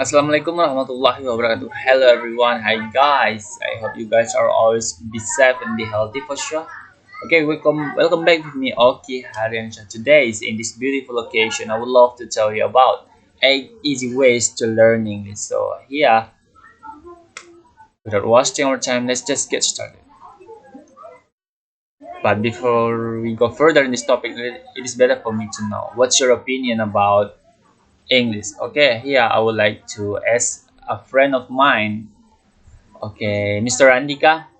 Assalamualaikum warahmatullahi wabarakatuh. Hello everyone. Hi guys. I hope you guys are always be safe and be healthy for sure. Okay, welcome back with me, Oki Haryansha. Today is in this beautiful location. I would love to tell you about 8 easy ways to learn English. So here, without wasting our time, let's just get started. But before we go further in this topic, it is better for me to know what's your opinion about English. Okay, here I would like to ask a friend of mine. Okay, Mr. Andika,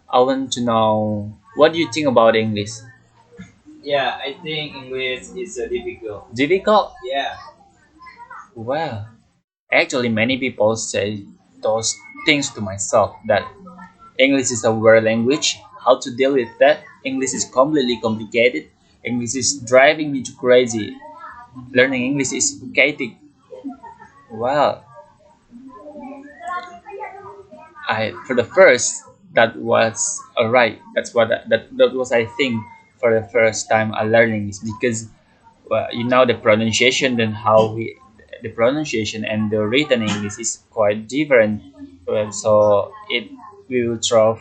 I want to know what do you think about English? Yeah, I think English is difficult. Difficult? Yeah, Well, actually, many people say those things to myself that English is a weird language. How to deal with that? English is completely complicated. English is driving me to crazy. Learning English is suffocating. Well, I for the first that was alright. That's what that was I think for the first time I learning is because the pronunciation then how we the pronunciation and the written English is quite different. So it will throw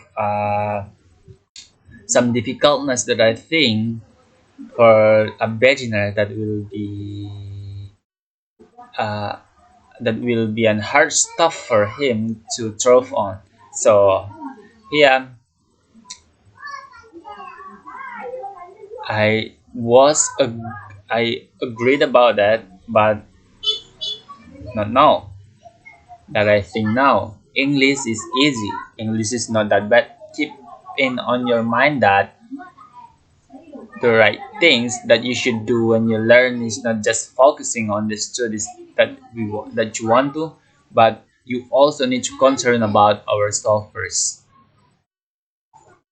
some difficultness that I think for a beginner uh, that will be an hard stuff for him to throw on. So yeah, I was I agreed about that, but not now. That I think now English is easy. English is not that bad. Keep in on your mind that the right things that you should do when you learn is not just focusing on the studies that you want to, but you also need to concern about ourselves first.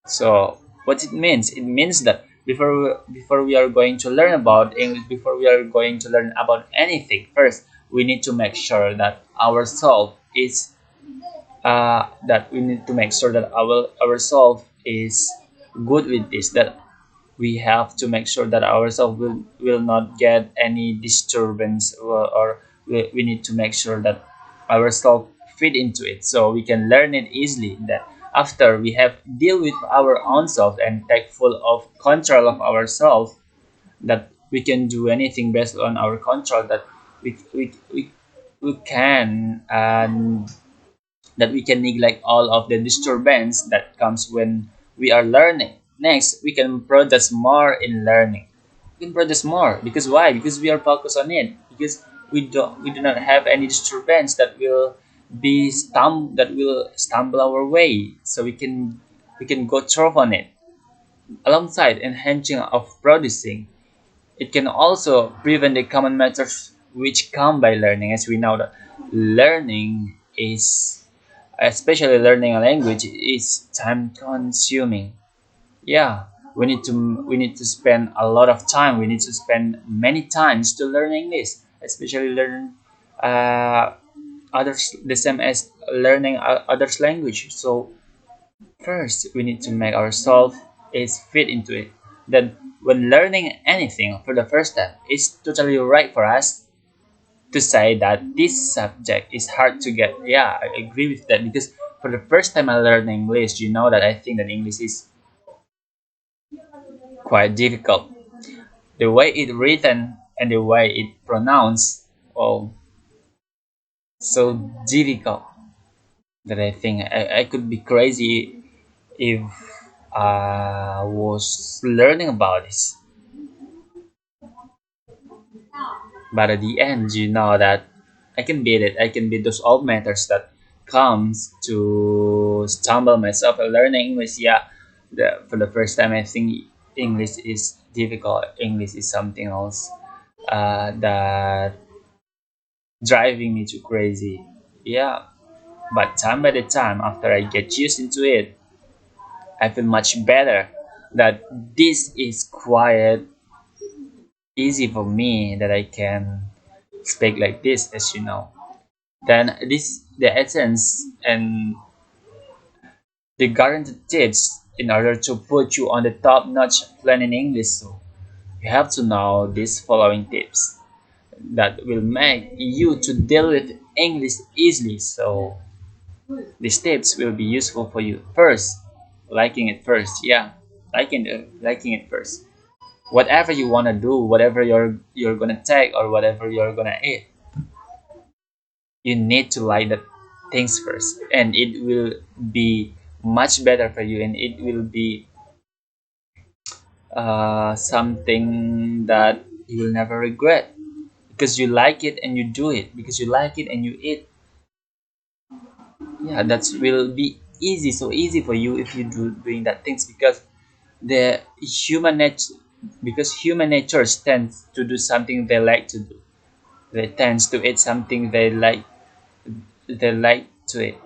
So what it means? It means that before we are going to learn about English, before we are going to learn about anything, first we need to make sure that ourselves is that we need to make sure that ourselves is good with this. That we have to make sure that ourselves will not get any disturbance, or we need to make sure that ourselves fit into it so we can learn it easily. That after we have deal with our own self and take full of control of ourselves, that we can do anything based on our control, that we can, and that we can neglect all of the disturbance that comes when we are learning. Next, we can produce more in learning. We can produce more because why? Because we are focused on it. Because we do not have any disturbance that will that will stumble our way. So we can go through on it. Alongside enhancing of producing, it can also prevent the common methods which come by learning, as we know that learning is, especially learning a language, is time consuming. Yeah, we need to spend a lot of time, we need to spend many times to learn English, especially learn uh, others the same as learning others language. So first we need to make ourselves is fit into it. Then when learning anything for the first time, it's totally right for us to say that this subject is hard to get. Yeah, I agree with that because for the first time I learned English, you know that I think that English is quite difficult. The way it written and the way it pronounced, oh, so difficult that I think I could be crazy if I was learning about this. But at the end, you know that I can beat it. I can beat those old methods that comes to stumble myself and learning English. Yeah, for the first time, I think English is difficult. English is something else that driving me to crazy. Yeah, but time by the time, after I get used into it, I feel much better. That this is quite easy for me. That I can speak like this, as you know. Then this the essence and the guaranteed tips in order to put you on the top notch plan in English. So you have to know these following tips that will make you to deal with English easily. So these tips will be useful for you. First, liking it first. Yeah, liking it first. Whatever you wanna do, whatever you're gonna take or whatever you're gonna eat, you need to like the things first, and it will be much better for you, and it will be something that you will never regret because you like it and you do it, because you like it and you eat. Yeah, that will be easy, so easy for you if you do doing that things, because the human nature because human nature tends to do something they like to do. They tends to eat something they like to eat.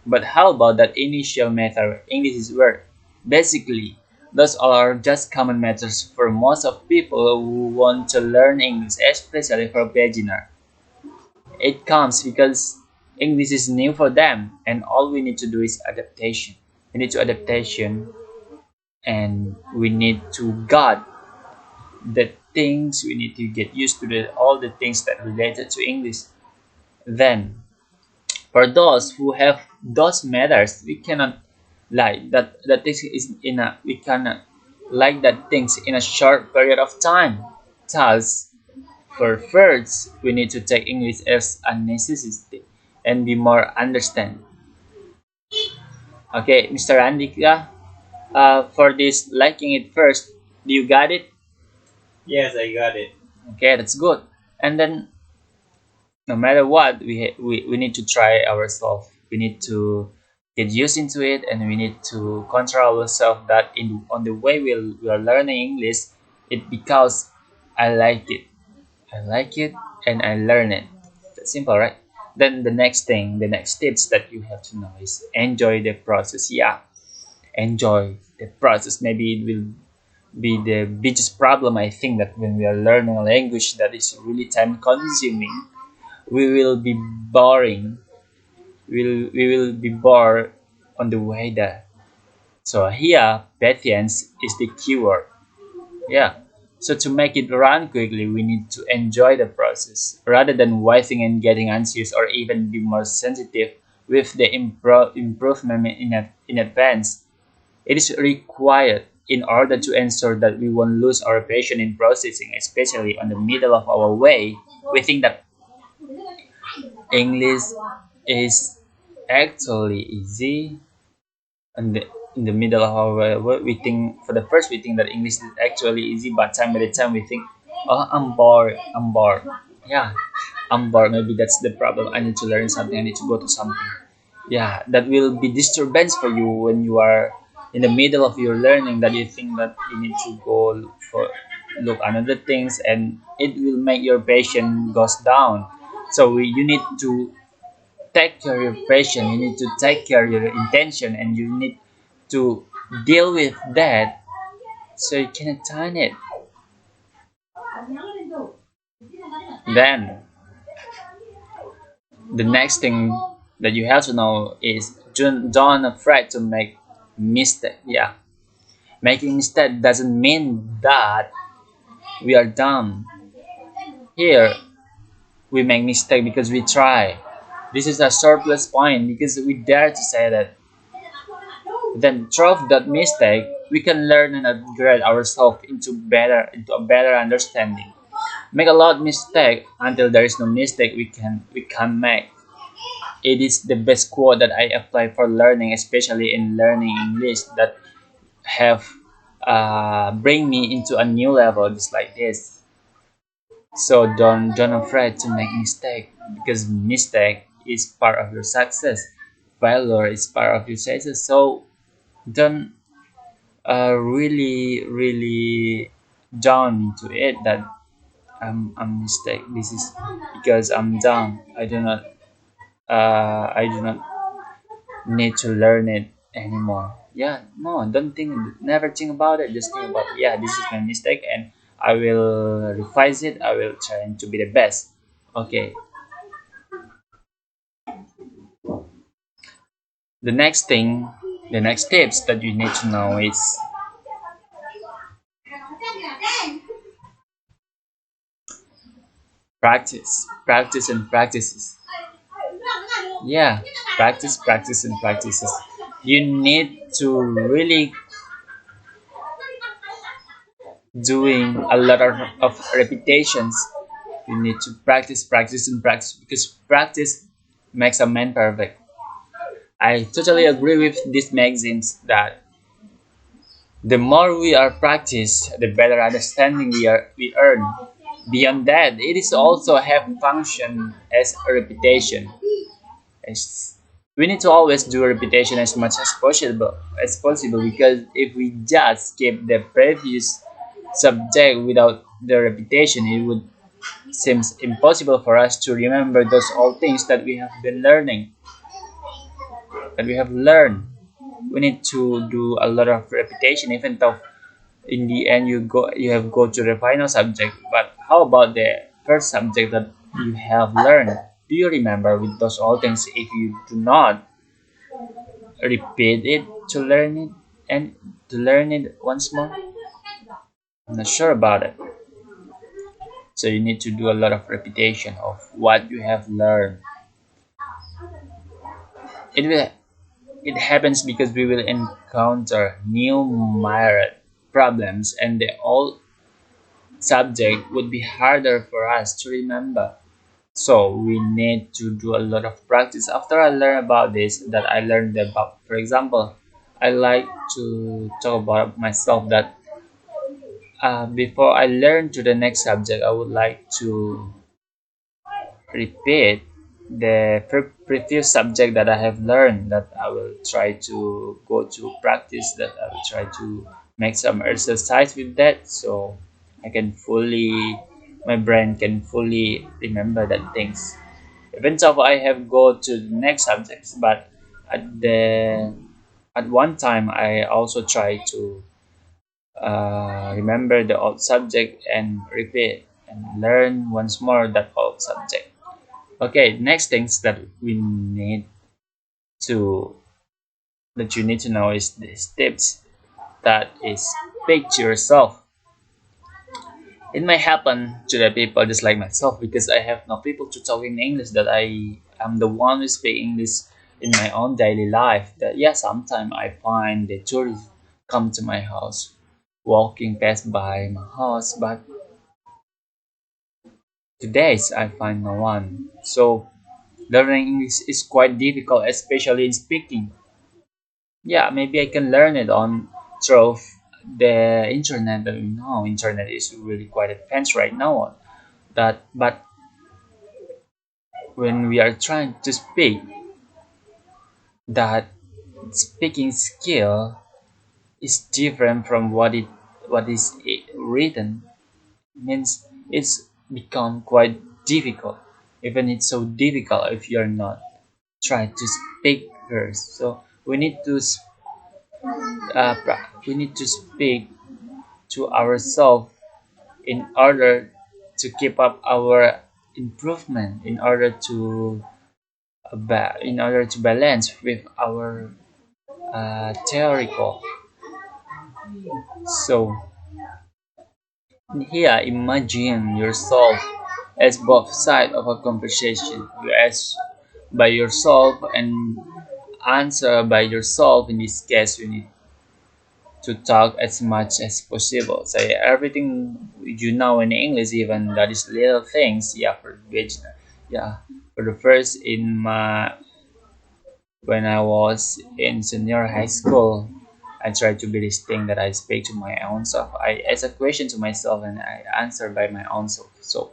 But how about that initial method? English is word. Basically, those are just common methods for most of people who want to learn English, especially for beginner. It comes because English is new for them, and all we need to do is adaptation. We need to adaptation, and we need to guard the things. We need to get used to all the things that related to English. Then for those who have those matters, we cannot like that things is in a we cannot like that things in a short period of time. Thus, for first, we need to take English as a necessity and be more understand. Okay, Mr. Andika, for this liking it first, do you got it? Yes, I got it. Okay, that's good. And then no matter what, we need to try ourselves. We need to get used into it, and we need to control ourselves that in on the way we are learning English, it because I like it. I like it and I learn it. That's simple, right? Then the next tips that you have to know is enjoy the process. Yeah, enjoy the process. Maybe it will be the biggest problem. I think that when we are learning a language that is really time consuming, we will be boring. We will be bored on the way there. So here, patience is the keyword. Yeah. So to make it run quickly, we need to enjoy the process rather than waiting and getting anxious or even be more sensitive with the improvement in advance. It is required in order to ensure that we won't lose our patience in processing, especially on the middle of our way. We think that English is actually easy, and in the middle of our work we think for the first we think that English is actually easy, but time by the time we think, oh, I'm bored. Yeah, I'm bored. Maybe that's the problem. I need to learn something. I need to go to something. Yeah, that will be disturbance for you when you are in the middle of your learning, that you think that you need to go for look another things, and it will make your patience goes down. So you need to take care of your passion, you need to take care of your intention, and you need to deal with that so you can attain it. Then the next thing that you have to know is don't afraid to make mistake. Yeah, making mistake doesn't mean that we are dumb. Here we make mistake because we try. This is a surplus point because we dare to say that. Then through that mistake, we can learn and upgrade ourselves into a better understanding. Make a lot of mistake until there is no mistake we can make. It is the best quote that I apply for learning, especially in learning English, that have bring me into a new level just like this. So don't afraid to make mistake, because mistake is part of your success. Failure is part of your success. So don't really down into it that I'm mistake. This is because I'm down. I do not need to learn it anymore. Yeah, no, don't think, never think about it. Just think about, yeah, this is my mistake, and I will revise it. I will try to be the best. Okay. The next thing, the next tips that you need to know is practice, practice, and practices. Yeah, practice, practice, and practices. You need to really doing a lot of repetitions. You need to practice, practice, and practice because practice makes a man perfect. I totally agree with these maxims that the more we are practiced, the better understanding we earn. Beyond that, it is also have function as a repetition. As we need to always do repetition as much as possible because if we just keep the previous subject without the repetition, it would seems impossible for us to remember those old things that we have been learning, that we have learned. We need to do a lot of repetition, even though in the end you have go to the final subject. But how about the first subject that you have learned? Do you remember with those old things if you do not repeat it to learn it and to learn it once more? I'm not sure about it. So you need to do a lot of repetition of what you have learned. It will it happens because we will encounter new myriad problems and the old subject would be harder for us to remember. So we need to do a lot of practice. After I learn about this, that I learned about, for example, I like to talk about myself that before I learn to the next subject, I would like to repeat the previous subject that I have learned. That I will try to go to practice. That I will try to make some exercise with that, so I can fully, my brain can fully remember that things. Even so, I have go to the next subjects, but at the at one time I also try to remember the old subject and repeat and learn once more that old subject. Okay, next things that we need to that you need to know is these tips that is speak to yourself. It may happen to the people just like myself because I have no people to talk in English that I am the one who speak English in my own daily life. That yeah, sometimes I find the tourists come to my house walking past by my house, but today's I find no one. So learning English is quite difficult, especially in speaking. Yeah, maybe I can learn it on through the internet. Internet is really quite advanced right now. That but when we are trying to speak, that speaking skill is different from what is written. Means it's become quite difficult. Even it's so difficult if you're not trying to speak first. So we need to speak to ourselves in order to keep up our improvement in order to balance with our theoretical. So here imagine yourself as both sides of a conversation. You ask by yourself and answer by yourself. In this case you need to talk as much as possible. Say everything you know in English, even that is little things. Yeah, for beginner. Yeah, for the first in my when I was in senior high school, I tried to be this thing that I speak to my own self. I ask a question to myself and I answer by my own self. So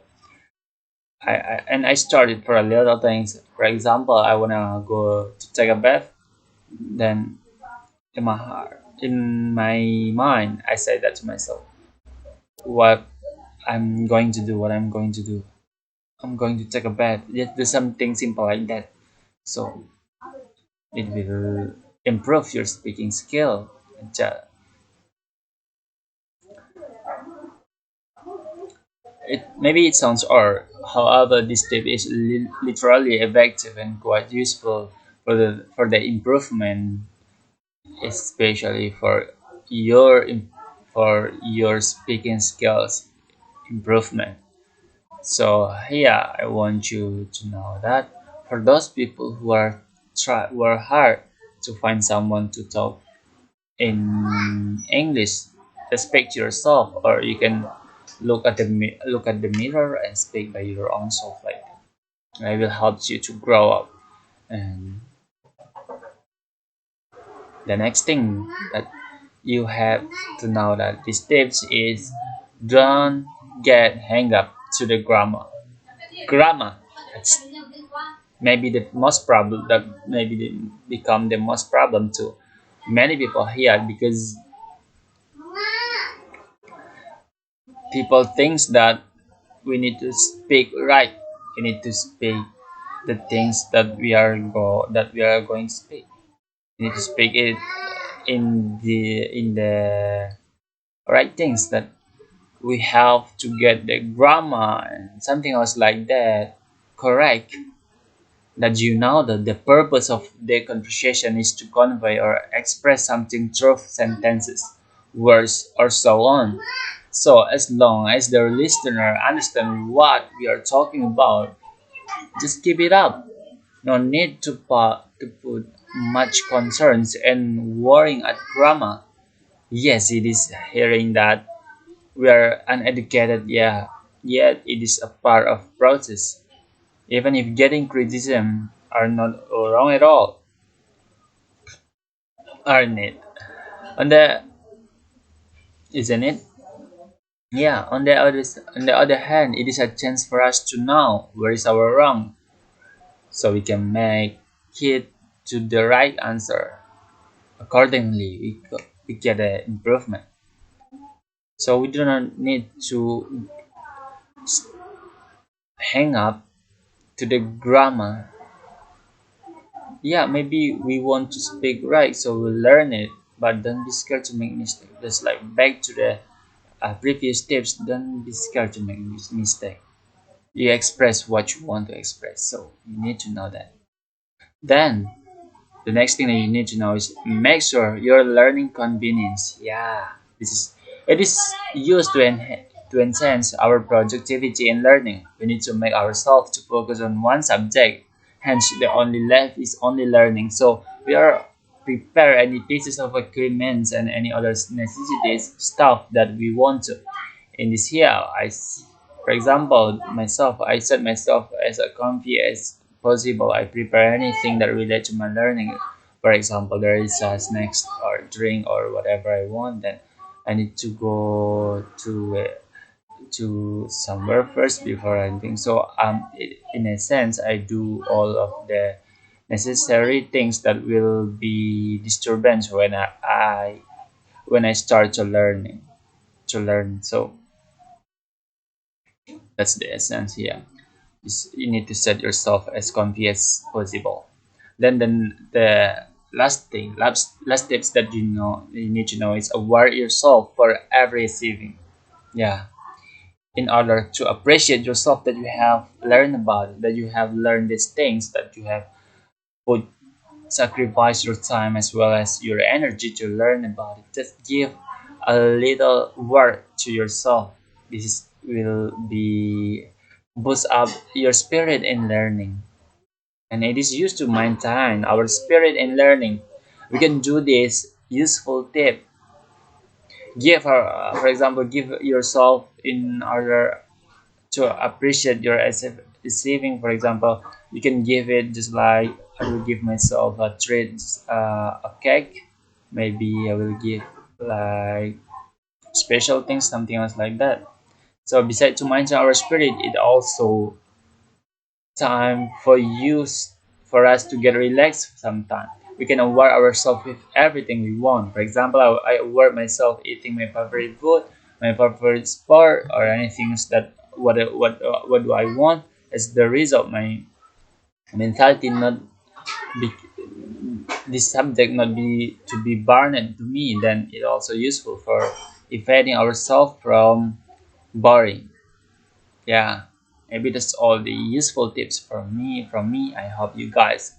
I started for a little things. For example, I wanna go to take a bath. Then in my mind, I say that to myself. What what I'm going to do. I'm going to take a bath. Just do something simple like that. So it will improve your speaking skill. Ju- maybe it sounds odd. However, this tip is literally effective and quite useful for the improvement, especially for your speaking skills improvement. So yeah, I want you to know that for those people who are hard to find someone to talk in English, speak to yourself, or you can look at the mirror and speak by your own self. Like it will help you to grow up. And the next thing that you have to know that these tips is don't get hang up to the grammar. Grammar. That's maybe the most problem that maybe become the most problem to many people here because people thinks that we need to speak right. We need to speak the things that we are going to speak. We need to speak it in the right things that we have to get the grammar and something else like that correct. That you know that the purpose of the conversation is to convey or express something through sentences, words, or so on. So as long as the listener understands what we are talking about, just keep it up. No need to put much concerns and worrying at grammar. Yes, it is hearing that we are uneducated, yeah, yet it is a part of process. Even if getting criticism are not wrong at all, aren't it? On the isn't it? Yeah, on the other hand, it is a chance for us to know where is our wrong, so we can make it to the right answer. Accordingly, we get an improvement. So we do not need to hang up to the grammar. Yeah, maybe we want to speak right, so we'll learn it, but don't be scared to make mistakes. Just like back to the previous tips, don't be scared to make mistake. You express what you want to express, so you need to know that. Then the next thing that you need to know is make sure your learning convenience. Yeah, this is it is used to enhance our productivity in learning. We need to make ourselves to focus on one subject. Hence, the only left is only learning. So we are prepare any pieces of equipment and any other necessities stuff that we want to. In this here, for example, myself, I set myself as a comfy as possible. I prepare anything that relate to my learning. For example, there is a snacks or drink or whatever I want, then I need to go to somewhere first before anything. So in a sense, I do all of the necessary things that will be disturbance when I start to learn. So that's the essence here. You need to set yourself as comfy as possible. Then the last tips that you need to know is aware yourself for every receiving. Yeah, in order to appreciate yourself that you have learned about it, that you have learned these things, that you have put sacrifice your time as well as your energy to learn about it. Just give a little work to yourself. Will be boost up your spirit in learning, and it is used to maintain our spirit in learning. We can do this useful tip. Give her, for example, give yourself in order to appreciate your receiving. For example, you can give it just like I will give myself a treat, a cake. Maybe I will give like special things, something else like that. So besides to maintain our spirit, it also time for use for us to get relaxed sometime. We can award ourselves with everything we want. For example, I award myself eating my favorite food, my favorite sport, or anything that what do I want as the result. My mentality not be this subject not be to be burned to me. Then it also useful for evading ourselves from boring. Yeah, maybe that's all the useful tips from me. I hope you guys